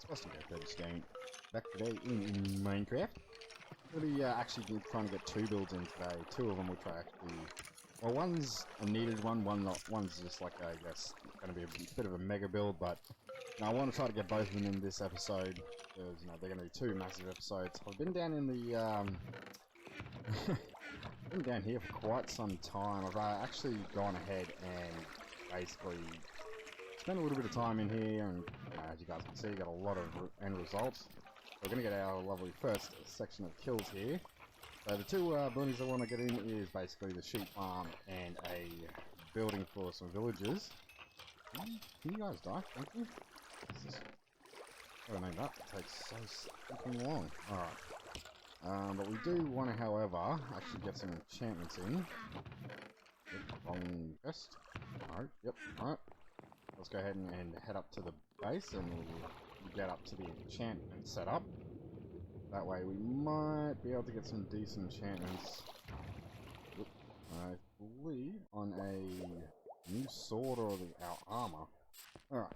Bossdingo32gaming back today in Minecraft. We'll be actually trying to get two builds in today. Two of them which are actually, well, one's a needed one, one's just like I guess going to be a bit of a mega build, but you know, I want to try to get both of them in this episode because you know they're going to be two massive episodes. I've been down in the been down here for quite some time. I've actually gone ahead and basically spent a little bit of time in here, and as you guys can see, got a lot of end results. We're going to get our lovely first section of kills here. So the two buildings I want to get in is basically the sheep farm and a building for some villagers. Can you guys die? Thank you. I don't know, that takes so fucking long. Alright. But we do want to, however, actually get some enchantments in. Yep, wrong quest. Alright, yep, alright. Let's go ahead and head up to the base and we'll get up to the enchantment setup. That way we might be able to get some decent enchantments. I believe on a new sword or our armor. Alright,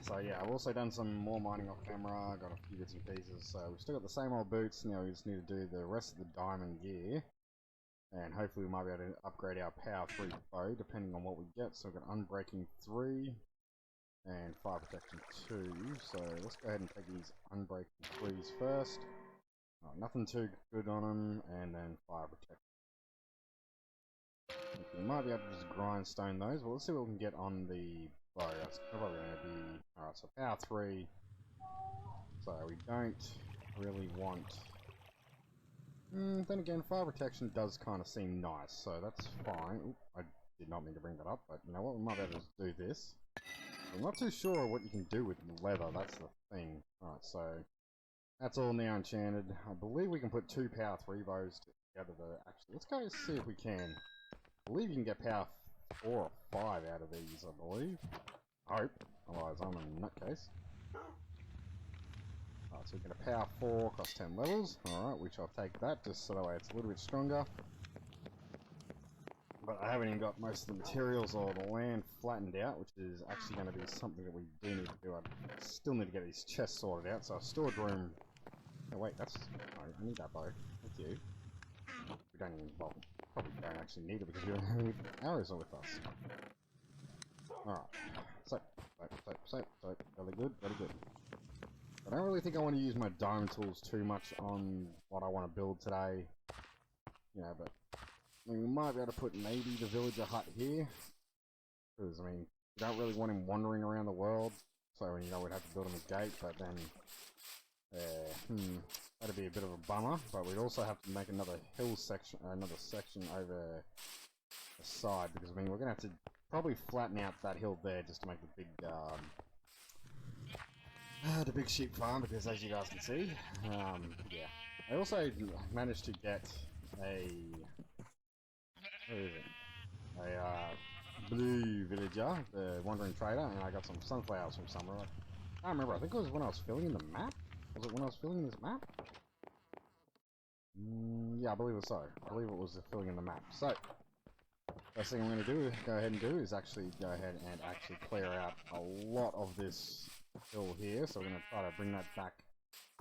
so yeah, I've also done some more mining off camera, got a few bits and pieces, so we've still got the same old boots. Now we just need to do the rest of the diamond gear. And hopefully we might be able to upgrade our power 3 bow depending on what we get. So we've got unbreaking 3 and fire protection 2. So let's go ahead and take these unbreaking 3s first. Nothing too good on them, and then fire protection. We might be able to just grindstone those. Well, let's see what we can get on the bow. That's probably going to be... Alright, so power 3. So we don't really want... then again, fire protection does kind of seem nice, so that's fine. Oop, I did not mean to bring that up, but you know what, we might be able to do this. I'm not too sure what you can do with leather, that's the thing. Alright, so that's all now enchanted. I believe we can put 2 power 3 bows together though. Actually, let's go see if we can. I believe you can get power 4 or 5 out of these, I believe. I hope, otherwise I'm a nutcase. Alright, so we get a power 4 across 10 levels. Alright, we shall take that just so that way it's a little bit stronger. But I haven't even got most of the materials or the land flattened out, which is actually going to be something that we do need to do. I still need to get these chests sorted out, so I've stored room. Oh wait, that's... No, I need that bow. Thank you. We don't even... Well, probably don't actually need it because arrows are with us. Alright. So, really good, really good. I don't really think I want to use my diamond tools too much on what I want to build today. You know, but I mean, we might be able to put maybe the villager hut here. Because, I mean, we don't really want him wandering around the world. So, you know, we'd have to build him a gate, but then... that'd be a bit of a bummer. But we'd also have to make another hill section, another section over the side. Because, I mean, we're going to have to probably flatten out that hill there just to make the big sheep farm, because as you guys can see, yeah. I also managed to get a blue villager, the wandering trader, and I got some sunflowers from somewhere. I can't remember, I think it was when I was filling in the map? Was it when I was filling in this map? Yeah, I believe it was so. I believe it was filling in the map. So, first thing I'm going to go ahead and do is actually go ahead and actually clear out a lot of this hill here, so we're going to try to bring that back.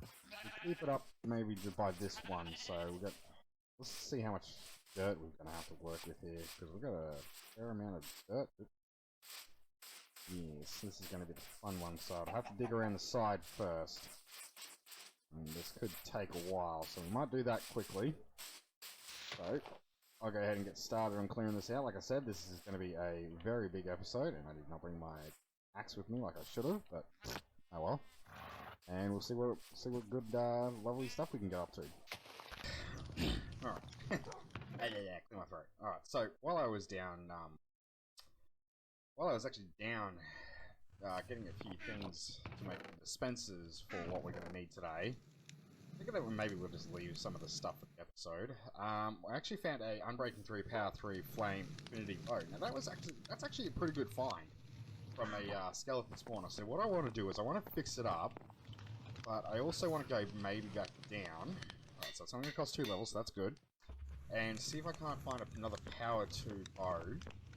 We'll keep it up maybe by this one, so we've got, let's see how much dirt we're going to have to work with here, because we've got a fair amount of dirt. Yes, this is going to be the fun one, so I'll have to dig around the side first, and this could take a while, so we might do that quickly. So, I'll go ahead and get started on clearing this out. Like I said, this is going to be a very big episode, and I did not bring my axe with me like I should have, but oh well. And we'll see what good lovely stuff we can get up to. Alright. Yeah, clear my throat. Alright, so while I was down actually down getting a few things to make dispensers for what we're gonna need today, I think that maybe we'll just leave some of the stuff for the episode. I actually found a Unbreaking 3 Power 3 Flame Infinity Bow. Now that's actually a pretty good find from a skeleton spawner. So what I want to do is I want to fix it up, but I also want to go maybe back down. Alright, so it's only going to cost 2 levels, so that's good. And see if I can't find another Power 2 bow,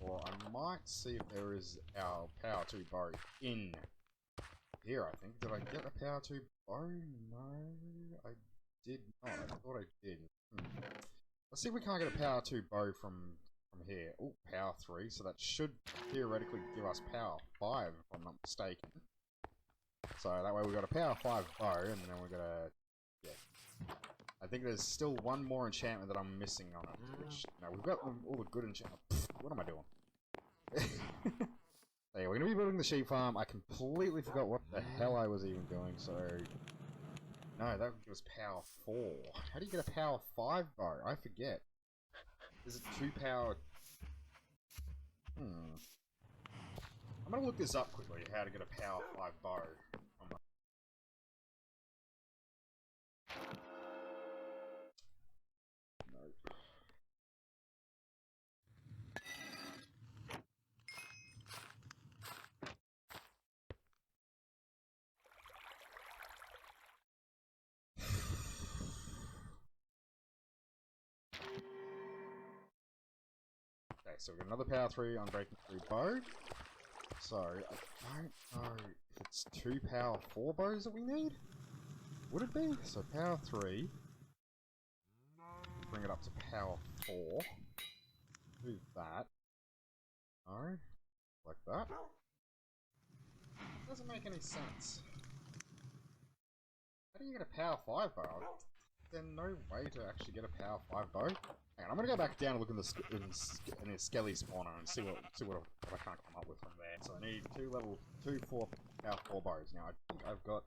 or I might see if there is our Power 2 bow in here, I think. Did I get a power 2 bow? No, I did not. I thought I did. Let's see if we can't get a power 2 bow from here. Oh, power 3, so that should theoretically give us power 5, if I'm not mistaken. So that way we've got a power 5 bow, and then we're gonna... Yeah. I think there's still one more enchantment that I'm missing on it, which... No, we've got all the good enchantments. What am I doing? So yeah, we're gonna be building the sheep farm. I completely forgot what the hell I was even doing, so... No, that would give us power 4. How do you get a power 5 bow? I forget. Is it 2 power... I'm gonna look this up quickly, how to get a power 5 bow. No. Okay, so we've got another power 3 on breaking through bow. So, I don't know if it's 2 power 4 bows that we need? Would it be? So power 3. Bring it up to power 4. Do that. No. Like that. Doesn't make any sense. How do you get a power 5 bow? There's no way to actually get a power 5 bow. Hang on, I'm gonna go back down and look in the skelly spawner and see what I can't come up with from there. So I need 2 power 4 bows. Now I think I've got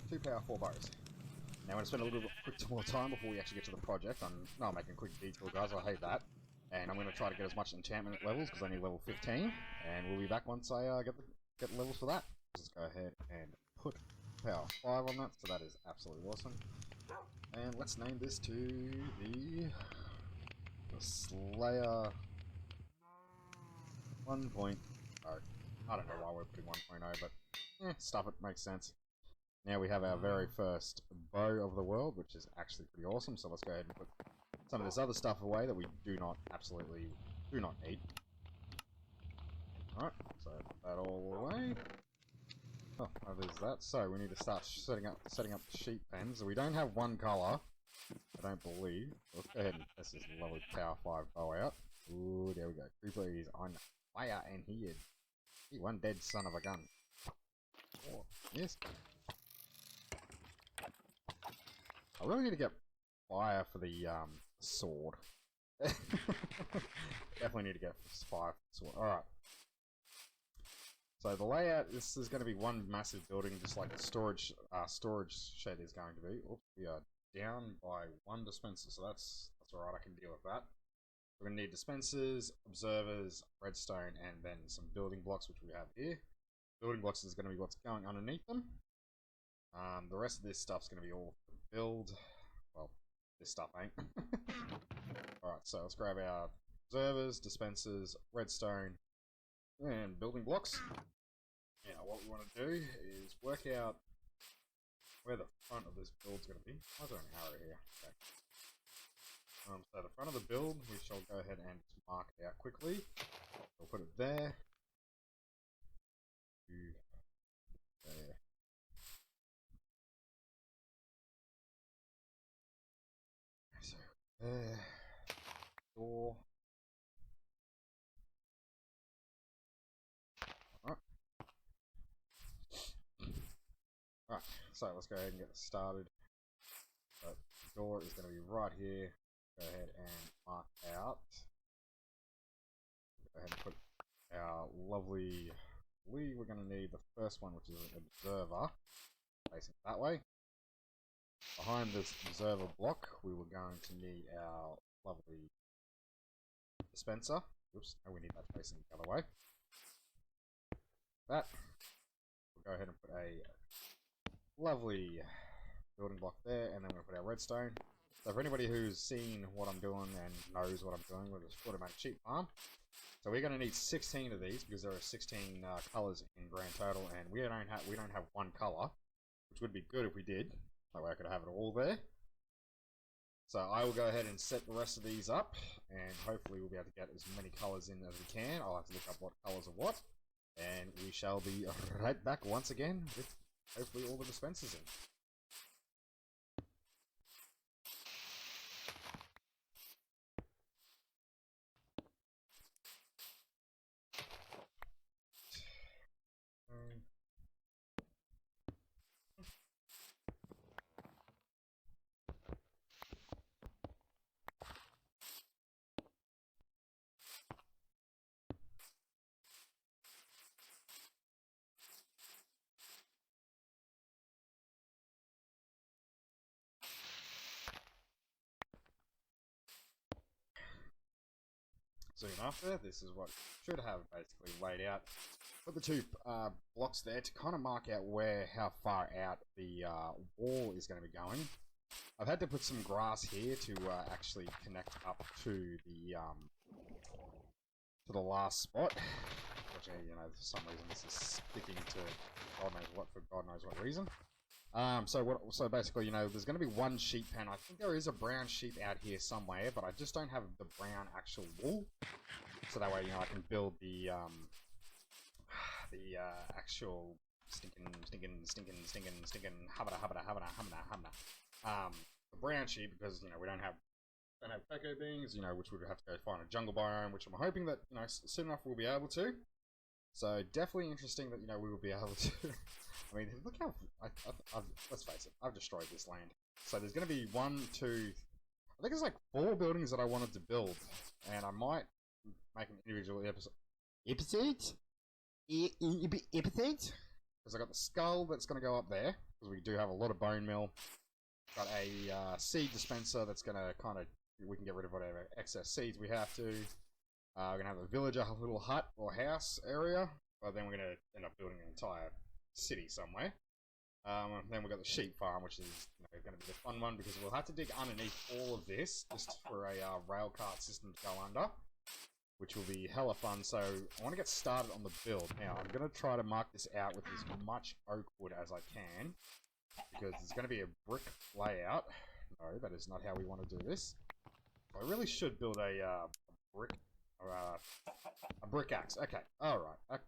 2 power 4 bows. Now I'm gonna spend a little bit more time before we actually get to the project. I'm making a quick detour, guys. I hate that. And I'm gonna try to get as much enchantment levels because I need level 15. And we'll be back once I get the levels for that. Let's go ahead and put power 5 on that. So that is absolutely awesome. And let's name this to the Slayer 1.0. I don't know why we're putting 1.0, but stuff it, makes sense. Now we have our very first bow of the world, which is actually pretty awesome. So let's go ahead and put some of this other stuff away that we absolutely do not need. Alright, so put that all away. Oh, there's that. So we need to start setting up the sheep pens. We don't have one colour, I don't believe. Let's go ahead and test this lovely power 5 bow out. Ooh, there we go. Creeper is on fire, and he is one dead son of a gun. Oh, yes. I really need to get fire for the sword. Definitely need to get fire for the sword. Alright. So the layout, this is going to be one massive building, just like the storage shed is going to be. Oops, we are down by 1 dispenser, so that's alright, I can deal with that. We're going to need dispensers, observers, redstone, and then some building blocks, which we have here. Building blocks is going to be what's going underneath them. The rest of this stuff's going to be all for build. Well, this stuff ain't. Alright, so let's grab our observers, dispensers, redstone, and building blocks. Now, what we want to do is work out where the front of this build's going to be. Why is there an arrow here? Okay. So the front of the build, we shall go ahead and mark it out quickly. We'll put it there. There. So there. Door. Alright, so let's go ahead and get started. So the door is going to be right here. Go ahead and mark out. Go ahead and put our lovely... We're going to need the first one, which is an observer, facing that way. Behind this observer block, we were going to need our lovely dispenser. Oops, no, we need that facing the other way. That. We'll go ahead and put a lovely building block there, and then we'll put our redstone. So for anybody who's seen what I'm doing and knows what I'm doing with this automatic sheep farm, so we're going to need 16 of these because there are 16 colours in grand total, and we don't have one colour, which would be good if we did. That way I could have it all there. So I will go ahead and set the rest of these up, and hopefully we'll be able to get as many colours in as we can. I'll have to look up what colours are what. And we shall be right back once again with hopefully all the dispensers in. Soon after, this is what should have basically laid out. Put the two blocks there to kind of mark out how far out the wall is going to be going. I've had to put some grass here to actually connect up to the last spot. Unfortunately, you know, for some reason this is sticking to God knows what for God knows what reason. So basically, you know, there's going to be one sheep pen. I think there is a brown sheep out here somewhere, but I just don't have the brown actual wool. So that way, you know, I can build the actual stinking the brown sheep, because, you know, we don't have cocoa beans, you know, which we would have to go find a jungle biome, which I'm hoping that, you know, soon enough we'll be able to. So definitely interesting that, you know, we will be able to. I mean, look how let's face it, I've destroyed this land. So there's going to be 1, 2, I think it's like 4 buildings that I wanted to build, and I might make an individual episode. Because I got the skull that's going to go up there, because we do have a lot of bone meal. Got a seed dispenser that's going to kind of, we can get rid of whatever excess seeds we have to. We're going to have a villager little hut or house area, but then we're going to end up building an entire city somewhere. Then we've got the sheep farm, which is, you know, going to be the fun one, because we'll have to dig underneath all of this just for a rail cart system to go under, which will be hella fun. So I want to get started on the build. Now I'm going to try to mark this out with as much oak wood as I can, because it's going to be a brick layout. No, that is not how we want to do this. I really should build a brick axe. Okay, all right. Okay.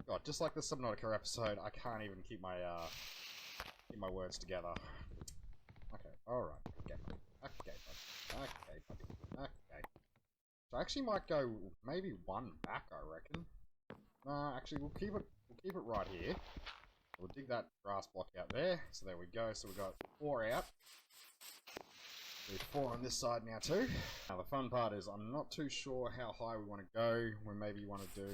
God, just like the Subnautica episode, I can't even keep my words together. Okay. All right. Okay. So I actually might go maybe 1 back, I reckon. Actually, we'll keep it right here. We'll dig that grass block out there. So there we go. So we've got 4 out. There's 4 on this side now too. Now the fun part is I'm not too sure how high we want to go. We maybe want to do.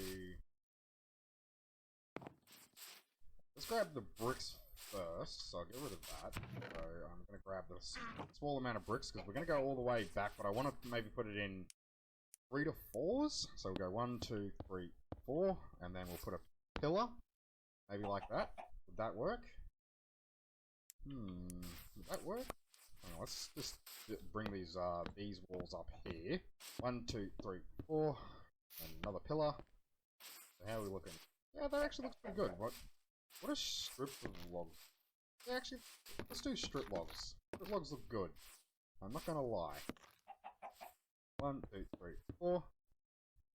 Let's grab the bricks first. So I'll get rid of that. So I'm going to grab this small amount of bricks, because we're going to go all the way back, but I want to maybe put it in 3 to 4s. So we'll go 1, 2, 3, 4, and then we'll put a pillar, maybe like that. Would that work? Would that work? On, let's just bring these walls up here. 1, 2, 3, 4, and another pillar. So how are we looking? Yeah, that actually looks pretty good. What a strip of logs. Yeah, actually, let's do strip logs. Strip logs look good. I'm not gonna lie. 1, 2, 3, 4.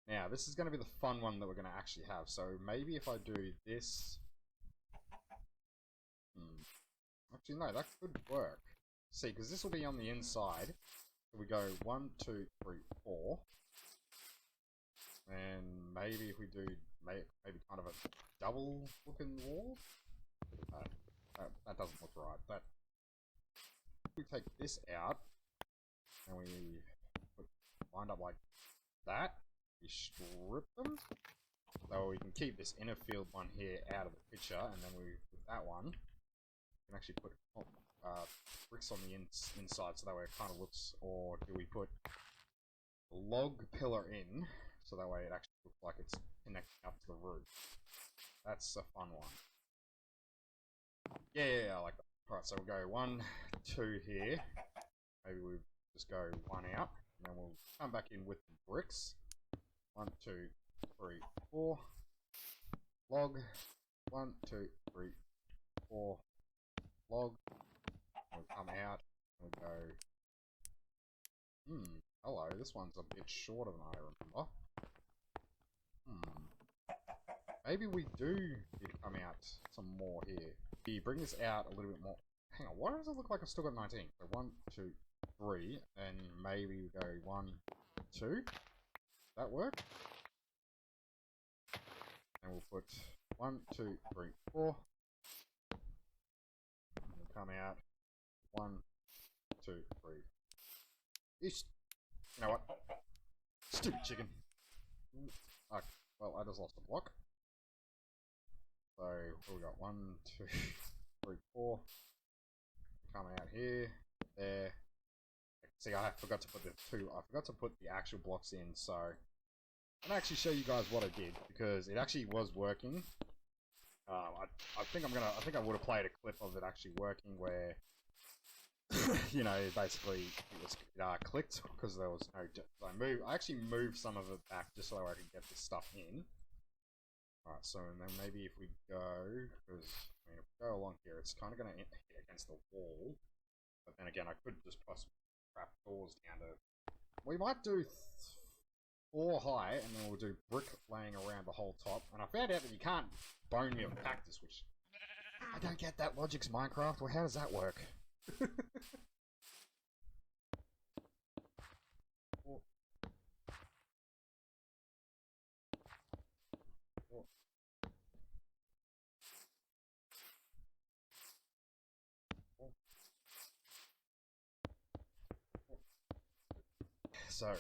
Now, this is going to be the fun one that we're going to actually have. So maybe if I do this. Actually, no, that could work. See, because this will be on the inside. So we go 1, 2, 3, 4. And maybe if we do maybe kind of a double looking wall. That doesn't look right. We take this out and we wind up like that. We strip them, so we can keep this inner field one here out of the picture, and then with that one, we can actually put bricks on the inside, so that way it kind of looks. Or do we put a log pillar in, so that way it actually looks like it's connecting up to the roof? That's a fun one. Yeah, I like that. Alright, so we'll go 1, 2 here. Maybe we just go 1 out, and then we'll come back in with the bricks. 1, 2, 3, 4. Log. 1, 2, 3, 4. Log. We'll come out and we'll go. Hello, this one's a bit shorter than I remember. maybe we do need to come out some more here. We bring this out a little bit more. Hang on, why does it look like I've still got 19? So 1, 2, 3, and maybe we go 1, 2. That work? And we'll put 1, 2, 3, 4. And we'll come out 1, 2, 3. You know what? Stupid chicken. Okay, well, I just lost a block. So we got 1, 2, 3, 4. Come out here, there. See, I forgot to put the two. I forgot to put the actual blocks in. So I'm gonna actually show you guys what I did because it actually was working. I think I would have played a clip of it actually working where, you know, basically it clicked because there was no. I actually moved some of it back just so I could get this stuff in. Alright, so and then maybe if we go, because I mean, if we go along here, it's kind of going to hit against the wall. But then again, I could just possibly trap doors down to. We might do 4 high, and then we'll do brick laying around the whole top. And I found out that you can't bone me a cactus, which I don't get that logic's Minecraft. Well, how does that work? So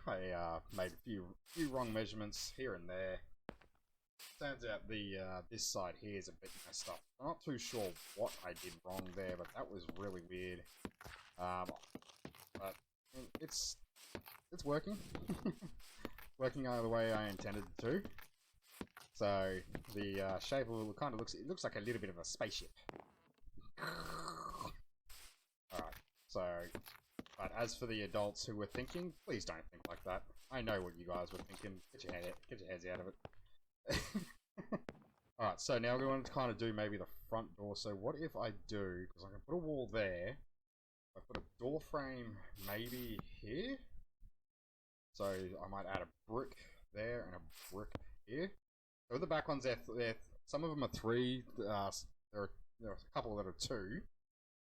I made a few wrong measurements here and there. Turns out the this side here is a bit messed up. I'm not too sure what I did wrong there, but that was really weird. But it's working. Working the way I intended it to. So the shape of it kind of looks like a little bit of a spaceship. Alright, so but as for the adults who were thinking, please don't think like that. I know what you guys were thinking. Get your heads out of it. Alright, so now we want to kind of do maybe the front door. So what if I do, because I can put a wall there, I put a door frame maybe here. So I might add a brick there and a brick here. So the back ones, they're some of them are 3. There are a couple that are 2.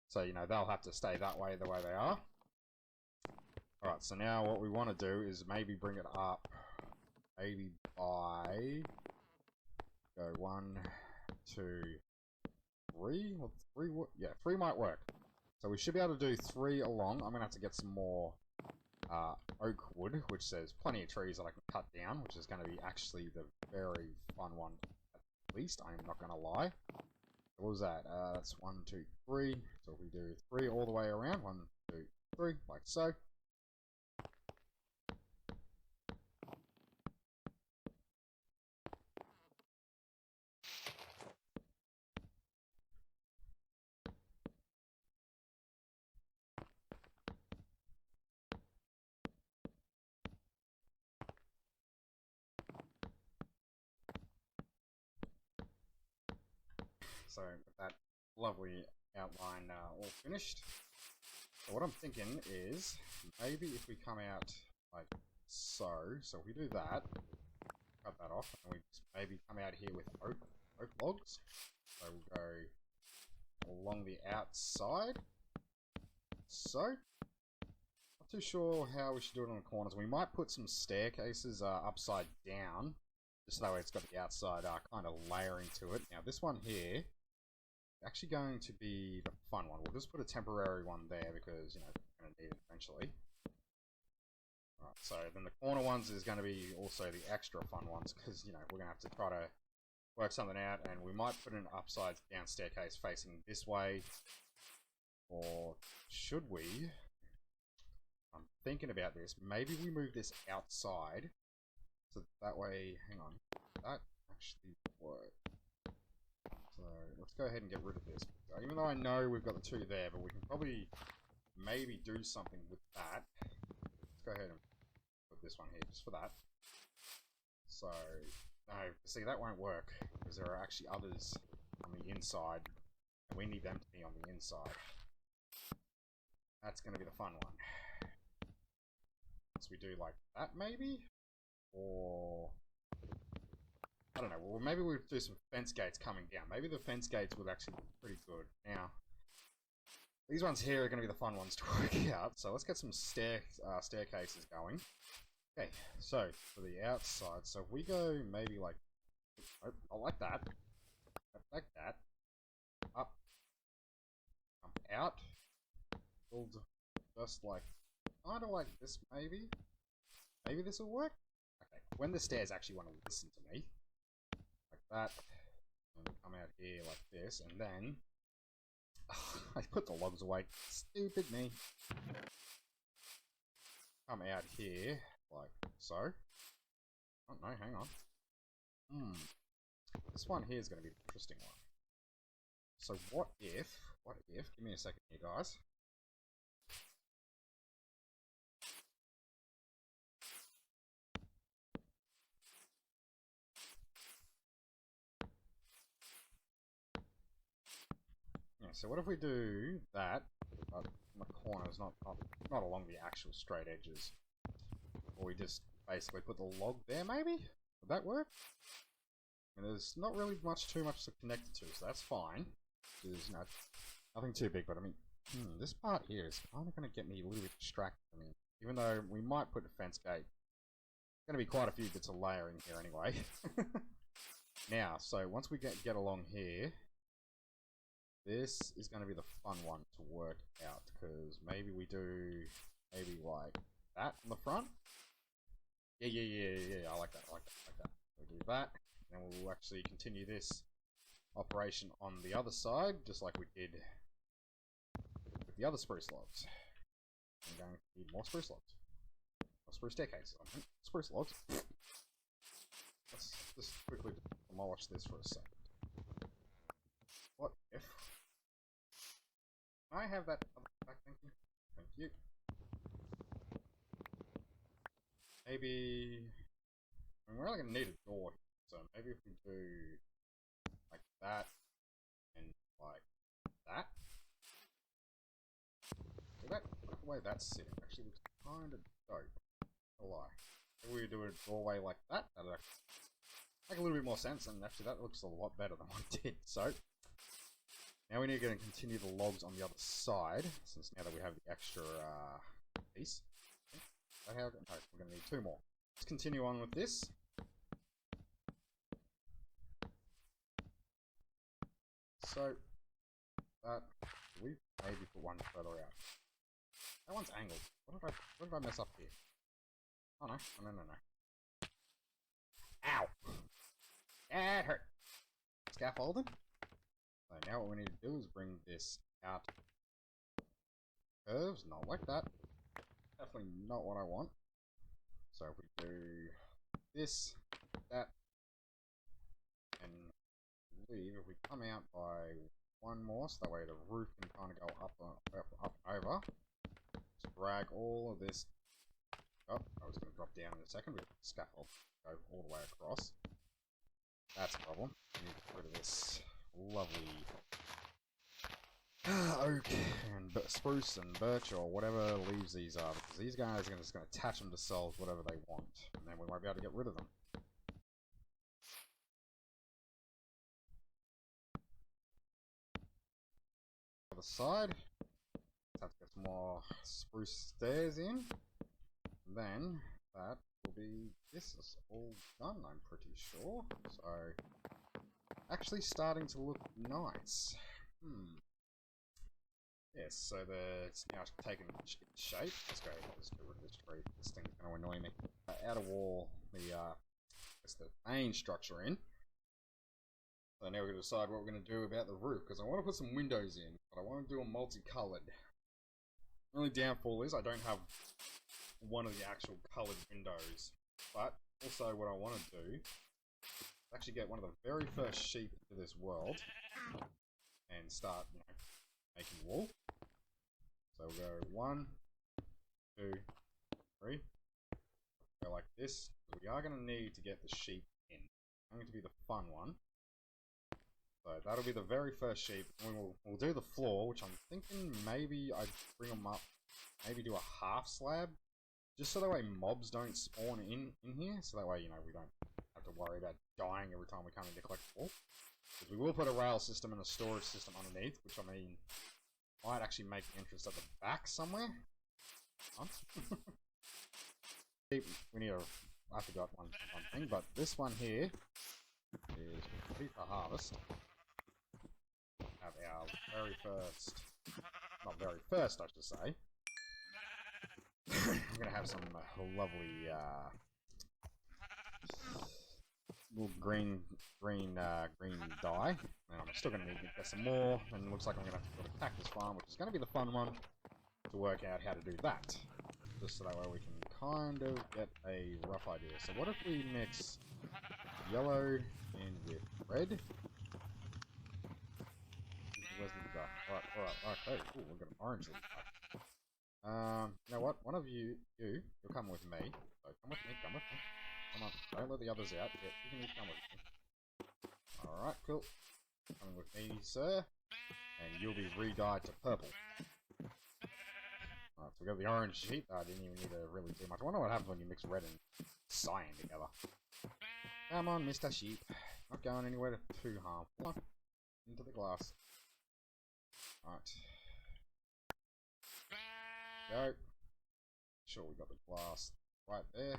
So, you know, they'll have to stay that way, the way they are. Alright, so now what we want to do is maybe bring it up, maybe by, go 1, 2, 3, or 3, yeah, 3 might work. So we should be able to do 3 along. I'm going to have to get some more oak wood, which there's plenty of trees that I can cut down, which is going to be actually the very fun one, at least, I'm not going to lie. What was that? That's 1, 2, 3. So if we do 3 all the way around, 1, 2, 3, like so. So with that lovely outline all finished. So what I'm thinking is maybe if we come out like so, so if we do that, cut that off, and we just maybe come out here with oak logs. So we'll go along the outside. So not too sure how we should do it on the corners. We might put some staircases upside down, just that way it's got the outside kind of layering to it. Now this one here, actually going to be the fun one. We'll just put a temporary one there because, you know, we're going to need it eventually. Alright, so then the corner ones is going to be also the extra fun ones because, you know, we're going to have to try to work something out, and we might put an upside down staircase facing this way. Or should we? I'm thinking about this. Maybe we move this outside so that way, hang on, that actually works. So let's go ahead and get rid of this. Even though I know we've got the 2 there, but we can probably maybe do something with that. Let's go ahead and put this one here just for that. So, no, see, that won't work because there are actually others on the inside, and we need them to be on the inside. That's going to be the fun one. So we do like that maybe? Or I don't know, well, maybe we'll do some fence gates coming down. Maybe the fence gates would actually be pretty good. Now, these ones here are going to be the fun ones to work out, so let's get some staircases going. Okay, so for the outside, so if we go maybe like, oh, I like that, like that, up, out, build just like, kind of like this maybe. Maybe this will work? Okay, when the stairs actually want to listen to me, like that, and come out here like this, and then, I put the logs away, stupid me. Come out here, like so. Oh no, hang on. This one here is going to be an interesting one. So what if, give me a second here guys. Yeah, so what if we do that, but in the corners, not along the actual straight edges. Or we just basically put the log there maybe? Would that work? I mean, there's not really too much to connect it to, so that's fine. There's, you know, nothing too big, but I mean, this part here is kind of going to get me a little bit distracted. I mean, even though we might put a fence gate, there's going to be quite a few bits of layering here anyway. Now, so once we get along here, this is going to be the fun one to work out, because maybe we do maybe like that in the front. Yeah, I like that, I like that. We'll do that, and then we'll actually continue this operation on the other side, just like we did with the other spruce logs. I'm going to need more spruce logs. More spruce staircases, I mean. Spruce logs. Let's just quickly demolish this for a second. What if I have that back? Thank you. Thank you. Maybe, I mean, we're only going to need a door here, so maybe if we do like that and like that. So that, the way that's sitting actually looks kind of dope. Not a lie. Maybe we do a doorway like that. That'll make a little bit more sense, and actually that looks a lot better than what it did. So now we need to continue the logs on the other side, since now that we have the extra piece. No, we're going to need 2 more. Let's continue on with this. So, we maybe put one further out. That one's angled. What did I mess up here? Oh no, no. Ow! That hurt! Scaffolding. So now what we need to do is bring this out. Curves, not like that. Definitely not what I want. So if we do this, that, and leave, if we come out by 1 more, so that way the roof can kind of go up and over. Just drag all of this. Oh, I was going to drop down in a second. We have the scaffold go all the way across. That's a problem. We need to get rid of this lovely oak and spruce and birch or whatever leaves these are, because these guys are just going to attach them to cells whatever they want, and then we might be able to get rid of them. Other side, let's have to get some more spruce stairs in, and then that will be, this is all done, I'm pretty sure. So actually starting to look nice. Yes, so it's now taken shape. Let's get rid of this tree. This thing's going to annoy me. Outer wall, the main structure in. So now we're going to decide what we're going to do about the roof, because I want to put some windows in, but I want to do them multicolored. The only downfall is I don't have one of the actual colored windows, but also what I want to do is actually get one of the very first sheep into this world and start, making wool. So we'll go 1, 2, 3. Go like this. We are going to need to get the sheep in. It's going to be the fun one. So that'll be the very first sheep. We'll do the floor, which I'm thinking maybe I bring them up, maybe do a half slab, just so that way mobs don't spawn in here. So that way, we don't have to worry about dying every time we come in to collect wool. Because we will put a rail system and a storage system underneath, which I mean, might actually make the entrance at the back somewhere. We need a... I forgot one thing, but this one here is ready for harvest. Have our very first... Not very first, I should say. I'm gonna have some lovely little green dye, and I'm still gonna need to get some more. And it looks like I'm gonna have to put a cactus farm, which is gonna be the fun one to work out how to do that, just so that way we can kind of get a rough idea. So what if we mix yellow and with red? Where's the guy? Alright, okay. Ooh, we've got an orange little guy. You know what? One of you'll come with me. So come with me. Come on. Don't let the others out. Yeah, you can come with me. Alright, cool. Come with me, sir. And you'll be re-dyed to purple. Alright, so we got the orange sheep. I didn't even need to really do much. I wonder what happens when you mix red and cyan together. Come on, Mr. Sheep. Not going anywhere too harmful. Into the glass. Alright. Go. Sure, we got the glass right there.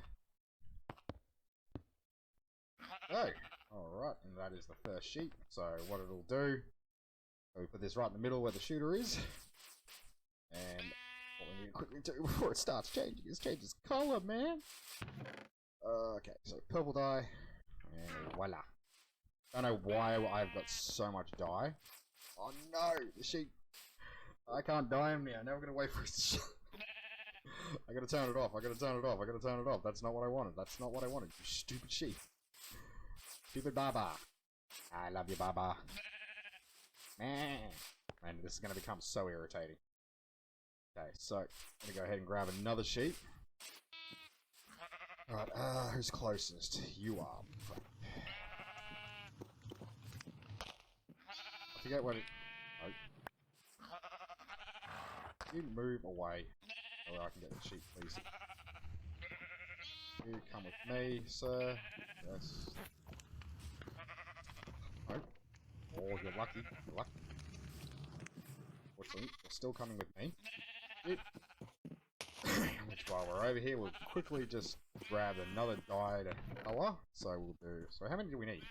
Go. Alright, and that is the first sheep. So what it'll do, so we put this right in the middle where the shooter is. And what we need to quickly do before it starts changing is change its colour, man. Okay, so purple dye. And voila. I don't know why I've got so much dye. Oh no, the sheep. I can't dye him now. Now we're gonna wait for it. I gotta turn it off. That's not what I wanted. You stupid sheep. Stupid Baba. I love you, Baba. Man, this is gonna become so irritating. Okay, so I'm gonna go ahead and grab another sheep. Alright, who's closest? You are. I forget what it... Oh. You move away. So I can get the sheep, please. You come with me, sir. Yes. Oh. Oh, you're lucky. Fortunately, you're still coming with me. Which while we're over here, we'll quickly just grab another dyed colour. So we'll do... So how many do we need?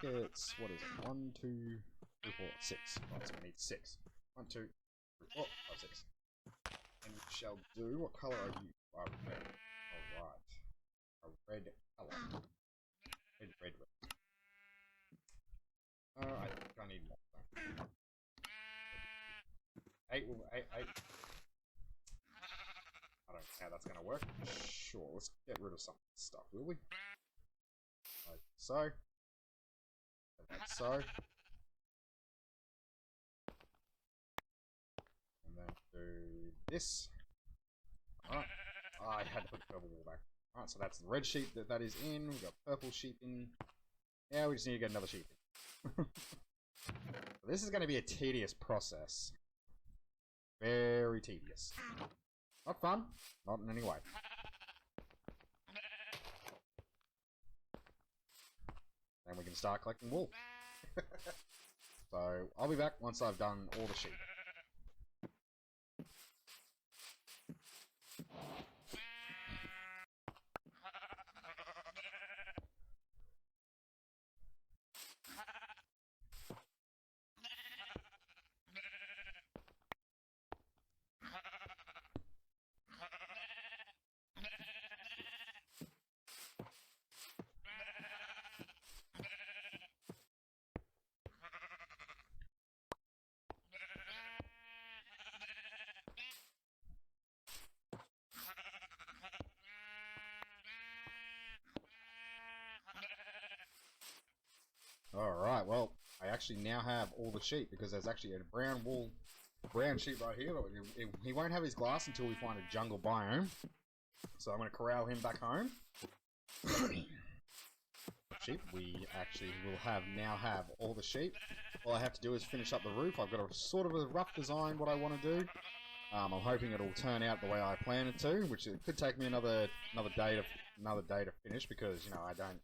It's... What is it? 1, 2, 3, 4, 6. Right, so we need 6. 1, 2, 3, 4, 5, 6. And we shall do... What colour are you? Oh, red. Alright. A red colour. Red. I think I need more. 8. I don't know how that's going to work. Sure, let's get rid of some stuff, will we? Like so. Like so. And then do this. Alright. I had to put the purple wall back. Alright, so that's the red sheep that is in. We've got purple sheep in. Now we just need to get another sheep in. So this is going to be a tedious process. Very tedious. Not fun. Not in any way. Then we can start collecting wool. So, I'll be back once I've done all the sheep. Alright, well, I actually now have all the sheep because there's actually a brown sheep right here. He won't have his glass until we find a jungle biome. So I'm going to corral him back home. Sheep, we actually will now have all the sheep. All I have to do is finish up the roof. I've got a sort of a rough design what I want to do. I'm hoping it'll turn out the way I plan it to, which it could take me another day to finish because, you know, I don't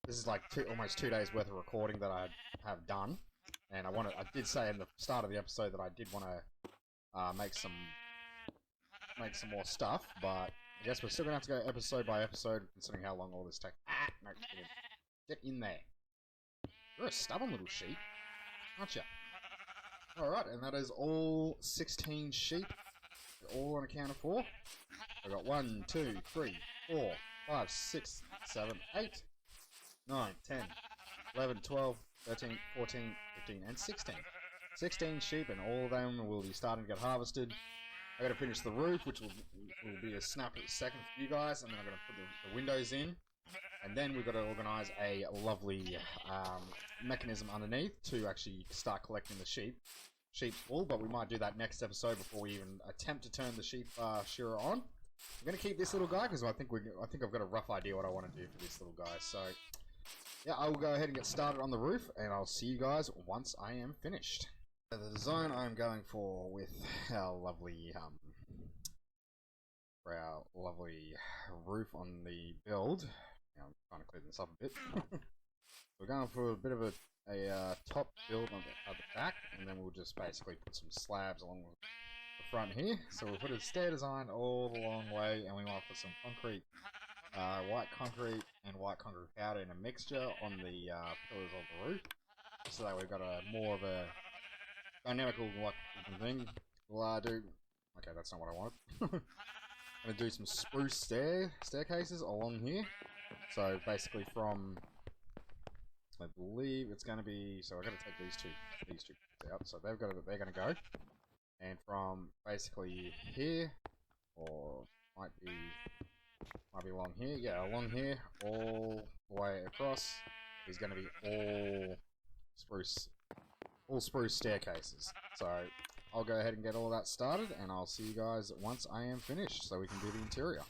this is like almost 2 days worth of recording that I have done, and I did say in the start of the episode that I did want to make some more stuff, but I guess we're still gonna have to go episode by episode, considering how long all this takes. Ah, no, get in there. You're a stubborn little sheep, aren't you? Alright, and that is all 16 sheep, all on a count of 4. I've got 1, 2, 3, 4, 5, 6, 7, 8, 9, 10, 11, 12, 13, 14, 15, and 16. 16 sheep, and all of them will be starting to get harvested. I gotta finish the roof, which will be a snap second for you guys, and then I'm gonna put the windows in. And then we've got to organise a lovely mechanism underneath to actually start collecting the sheep's wool, but we might do that next episode before we even attempt to turn the sheep shearer on. I'm going to keep this little guy because I think I've got a rough idea what I want to do for this little guy. So, yeah, I will go ahead and get started on the roof, and I'll see you guys once I am finished. So the design I'm going for with our lovely roof on the build. I'm trying to clear this up a bit. We're going for a bit of a top build on the back, and then we'll just basically put some slabs along the front here. So we'll put a stair design all the long way, and we might put some concrete, white concrete and white concrete powder in a mixture on the pillars of the roof, so that we've got a more of a dynamical looking thing. We'll do. Okay, that's not what I wanted. I'm gonna do some spruce staircases along here. So basically from, I believe it's going to be, so I've got to take these two out, so they're going to go, and from basically here, or might be along here, yeah, along here, all the way across is going to be all spruce staircases. So I'll go ahead and get all that started, and I'll see you guys once I am finished, so we can do the interior.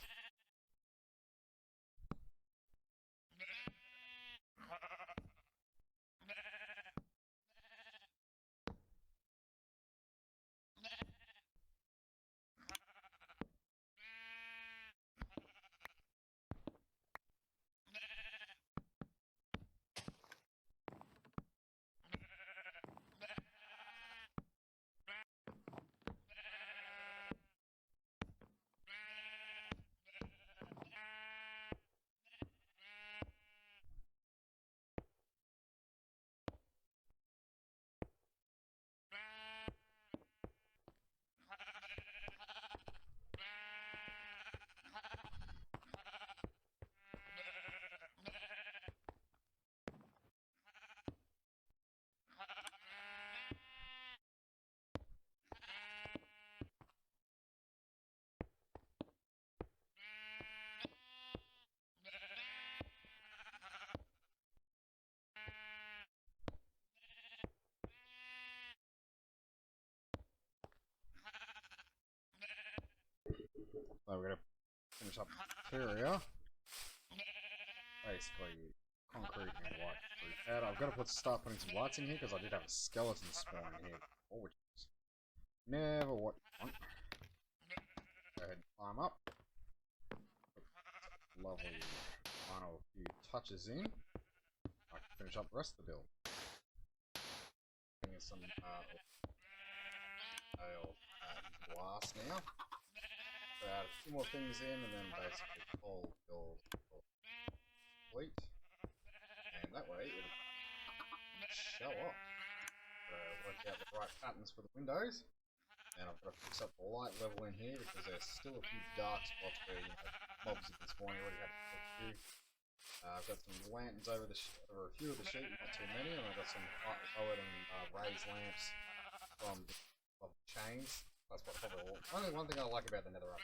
So we're going to finish up the interior. Basically, concrete and white fruit powder. I've got to start putting some lights in here because I did have a skeleton spawn in here before, which is never what you want. Go ahead and climb up. Put lovely final few touches in. I can finish up the rest of the build. Bringing some glass now. Add a few more things in, and then basically the whole build complete. And that way it'll show off. Work out the right patterns for the windows. And I've got to fix up the light level in here because there's still a few dark spots where mobs have been spawning. Already had a few. I've got some lanterns over a few of the sheep, not too many, and I've got some colored and raised lamps from the chains. That's what probably only one thing I like about the netherite.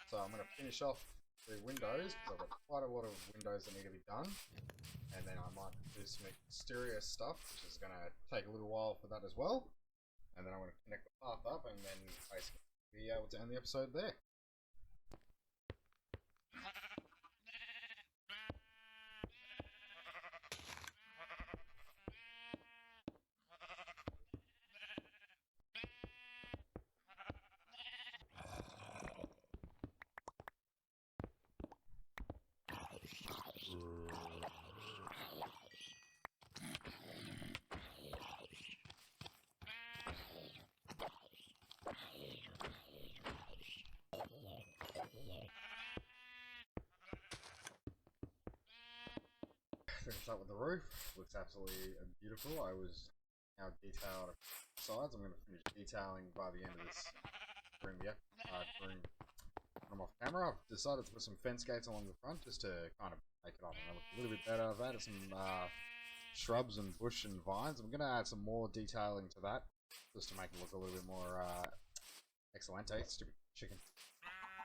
So I'm going to finish off the windows because I've got quite a lot of windows that need to be done, and then I might do some exterior stuff, which is going to take a little while for that as well. And then I'm going to connect the path up, and then basically be able to end the episode there. finished up with the roof. Looks absolutely beautiful. I was now detailed sides. I'm going to finish detailing by the end of this during I'm off camera. I've decided to put some fence gates along the front just to kind of make it look a little bit better. I've added some shrubs and bush and vines. I'm going to add some more detailing to that just to make it look a little bit more excellent. Stupid chicken.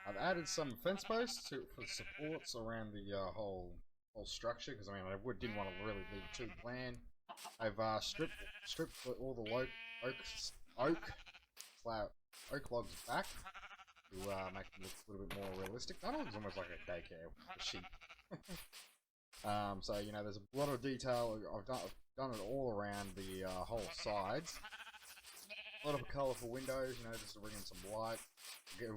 I've added some fence posts for supports around the whole structure because I mean I didn't want to really leave it too bland. I've stripped all the oak logs back to make it look a little bit more realistic. That looks almost like a daycare for sheep. So you know there's a lot of detail. I've done it all around the whole sides. A lot of colourful windows, you know, just to bring in some light. Get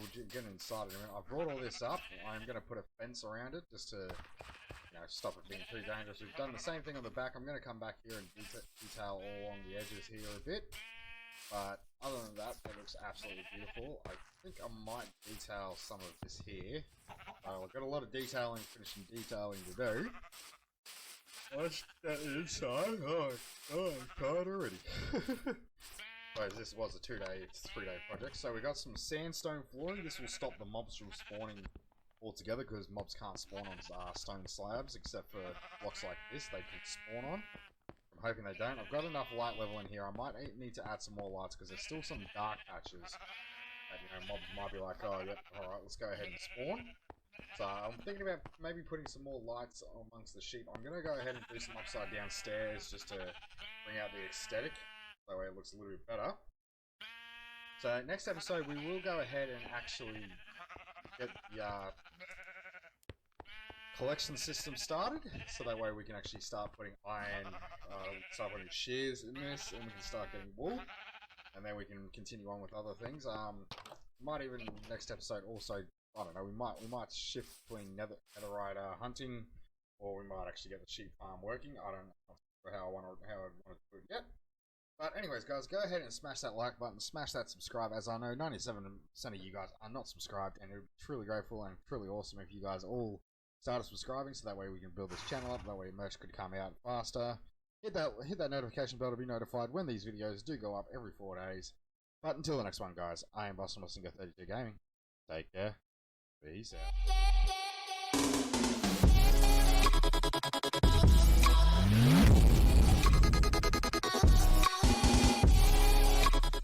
inside it. I've brought all this up. I'm going to put a fence around it just to, you know, stop it being too dangerous. We've done the same thing on the back. I'm going to come back here and detail all along the edges here a bit. But other than that, it looks absolutely beautiful. I think I might detail some of this here. I've got a lot of finishing detailing to do. What's that inside? Oh, I'm tired already. This was a 3-day project. So we got some sandstone flooring. This will stop the mobs from spawning altogether because mobs can't spawn on stone slabs except for blocks like this they can spawn on. I'm hoping they don't. I've got enough light level in here. I might need to add some more lights because there's still some dark patches that, you know, mobs might be like, oh yep, alright, let's go ahead and spawn. So I'm thinking about maybe putting some more lights amongst the sheep. I'm going to go ahead and do some upside down stairs just to bring out the aesthetic. That way it looks a little bit better. So next episode we will go ahead and actually get the collection system started. So that way we can actually start putting iron, start putting shears in this, and we can start getting wool. And then we can continue on with other things. Might even next episode also, I don't know, we might shift between netherite hunting, or we might actually get the sheep farm working. I don't know how I want to do it yet. But anyways, guys, go ahead and smash that like button, smash that subscribe, as I know 97% of you guys are not subscribed, and it would be truly grateful and truly awesome if you guys all started subscribing, so that way we can build this channel up, that way merch could come out faster. Hit that notification bell to be notified when these videos do go up every 4 days. But until the next one, guys, I am Bossdingo32gaming. Take care. Peace out.